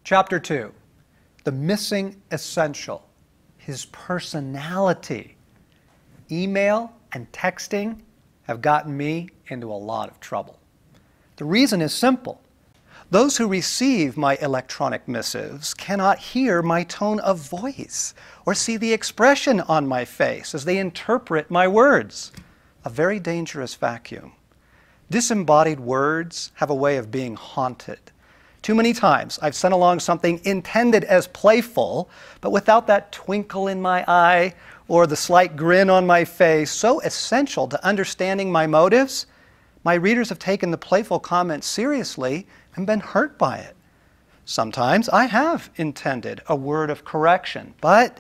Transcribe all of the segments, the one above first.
Chapter 2, the missing essential, his personality. Email and texting have gotten me into a lot of trouble. The reason is simple. Those who receive my electronic missives cannot hear my tone of voice or see the expression on my face as they interpret my words. A very dangerous vacuum. Disembodied words have a way of being haunted. Too many times I've sent along something intended as playful, but without that twinkle in my eye or the slight grin on my face, so essential to understanding my motives, my readers have taken the playful comment seriously and been hurt by it. Sometimes I have intended a word of correction, but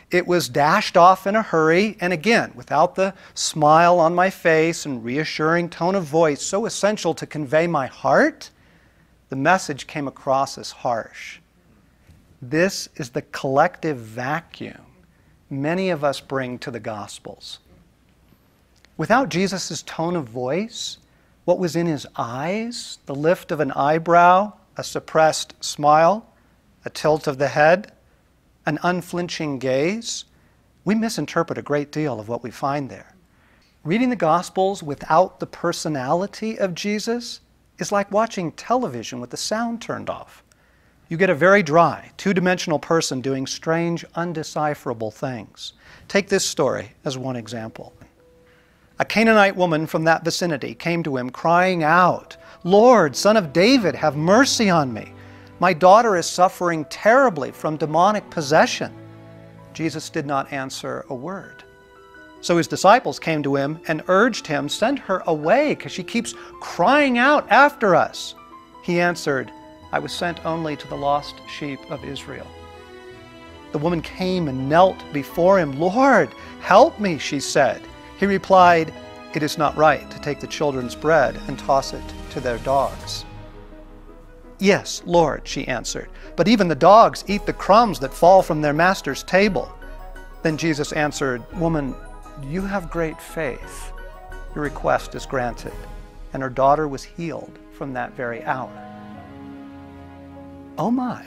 it was dashed off in a hurry, and again, without the smile on my face and reassuring tone of voice so essential to convey my heart, the message came across as harsh. This is the collective vacuum many of us bring to the Gospels. Without Jesus' tone of voice, what was in his eyes, the lift of an eyebrow, a suppressed smile, a tilt of the head, an unflinching gaze, we misinterpret a great deal of what we find there. Reading the Gospels without the personality of Jesus is like watching television with the sound turned off. You get a very dry, two-dimensional person doing strange, undecipherable things. Take this story as one example. A Canaanite woman from that vicinity came to him crying out, "Lord, Son of David, have mercy on me. My daughter is suffering terribly from demonic possession." Jesus did not answer a word. So his disciples came to him and urged him, "Send her away, because she keeps crying out after us." He answered, "I was sent only to the lost sheep of Israel." The woman came and knelt before him. "Lord, help me," she said. He replied, "It is not right to take the children's bread and toss it to their dogs." "Yes, Lord," she answered, "but even the dogs eat the crumbs that fall from their master's table." Then Jesus answered, "Woman, you have great faith. Your request is granted." And her daughter was healed from that very hour. Oh my,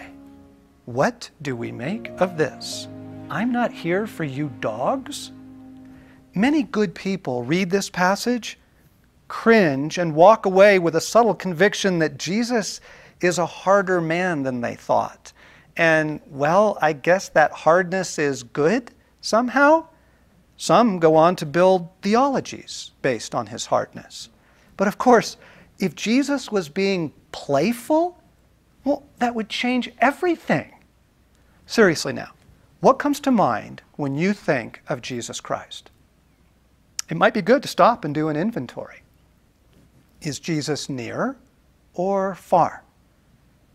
what do we make of this? I'm not here for you dogs? Many good people read this passage, cringe, and walk away with a subtle conviction that Jesus is a harder man than they thought. And, well, I guess that hardness is good somehow. Some go on to build theologies based on his hardness. But of course, if Jesus was being playful, well, that would change everything. Seriously now, what comes to mind when you think of Jesus Christ? It might be good to stop and do an inventory. Is Jesus near or far?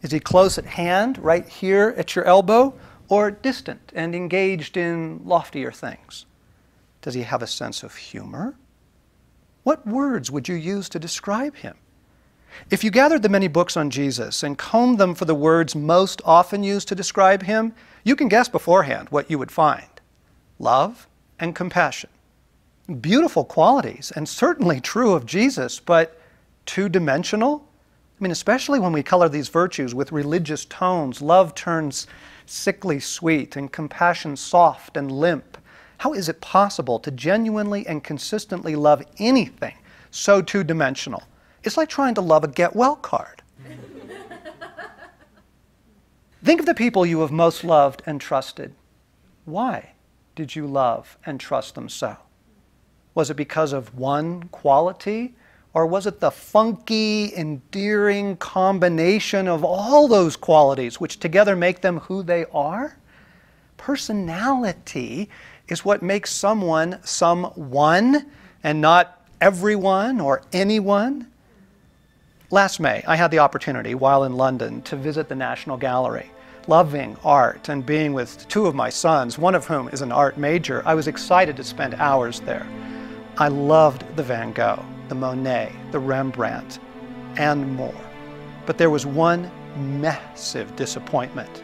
Is he close at hand, right here at your elbow, or distant and engaged in loftier things? Does he have a sense of humor? What words would you use to describe him? If you gathered the many books on Jesus and combed them for the words most often used to describe him, you can guess beforehand what you would find. Love and compassion. Beautiful qualities, and certainly true of Jesus, but two-dimensional? I mean, especially when we color these virtues with religious tones, love turns sickly sweet and compassion soft and limp. How is it possible to genuinely and consistently love anything so two-dimensional? It's like trying to love a get-well card. Think of the people you have most loved and trusted. Why did you love and trust them so? Was it because of one quality, or was it the funky, endearing combination of all those qualities which together make them who they are? Personality is what makes someone someone and not everyone or anyone. Last May, I had the opportunity, while in London, to visit the National Gallery. Loving art and being with two of my sons, one of whom is an art major, I was excited to spend hours there. I loved the Van Gogh, the Monet, the Rembrandt, and more. But there was one massive disappointment.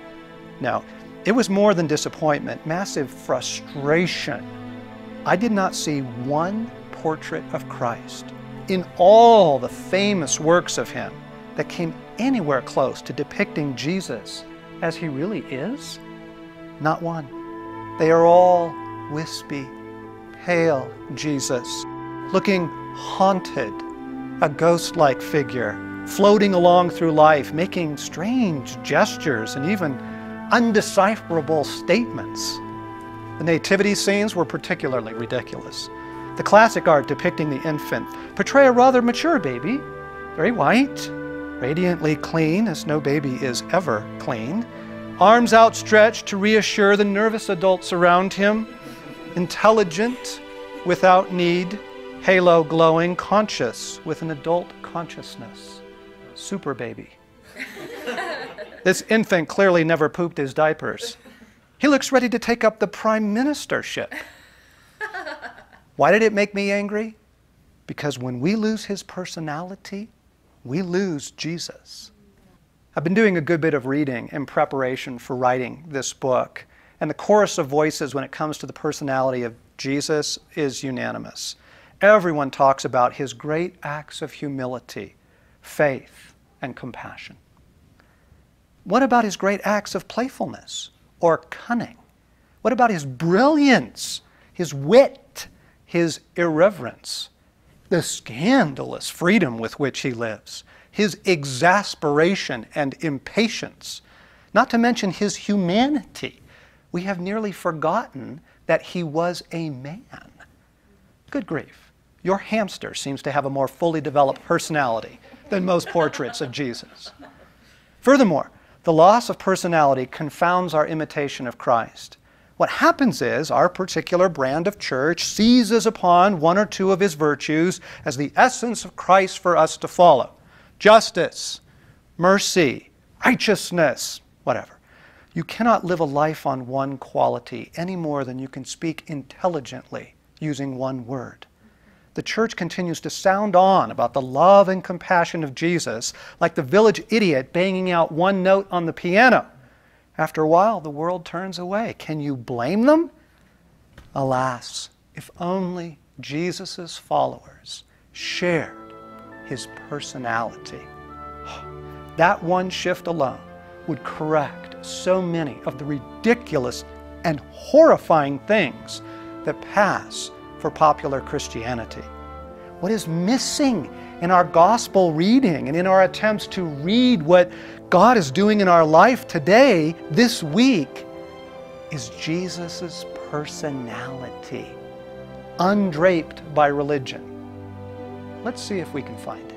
No, it was more than disappointment, massive frustration. I did not see one portrait of Christ in all the famous works of him that came anywhere close to depicting Jesus as he really is? Not one. They are all wispy, pale Jesus, looking haunted, a ghost-like figure, floating along through life, making strange gestures and even undecipherable statements. The nativity scenes were particularly ridiculous. The classic art depicting the infant portray a rather mature baby, very white, radiantly clean, as no baby is ever clean, arms outstretched to reassure the nervous adults around him, intelligent, without need, halo glowing, conscious with an adult consciousness. Super baby. This infant clearly never pooped his diapers. He looks ready to take up the prime ministership. Why did it make me angry? Because when we lose his personality, we lose Jesus. I've been doing a good bit of reading in preparation for writing this book, and the chorus of voices when it comes to the personality of Jesus is unanimous. Everyone talks about his great acts of humility, faith, and compassion. What about his great acts of playfulness or cunning? What about his brilliance, his wit, his irreverence, the scandalous freedom with which he lives, his exasperation and impatience, not to mention his humanity? We have nearly forgotten that he was a man. Good grief. Your hamster seems to have a more fully developed personality than most portraits of Jesus. Furthermore, the loss of personality confounds our imitation of Christ. What happens is our particular brand of church seizes upon one or two of his virtues as the essence of Christ for us to follow. Justice, mercy, righteousness, whatever. You cannot live a life on one quality any more than you can speak intelligently using one word. The church continues to sound on about the love and compassion of Jesus like the village idiot banging out one note on the piano. After a while, the world turns away. Can you blame them? Alas, if only Jesus' followers shared his personality. That one shift alone would correct so many of the ridiculous and horrifying things that pass for popular Christianity. What is missing in our gospel reading and in our attempts to read what God is doing in our life today, this week, is Jesus' personality, undraped by religion. Let's see if we can find it.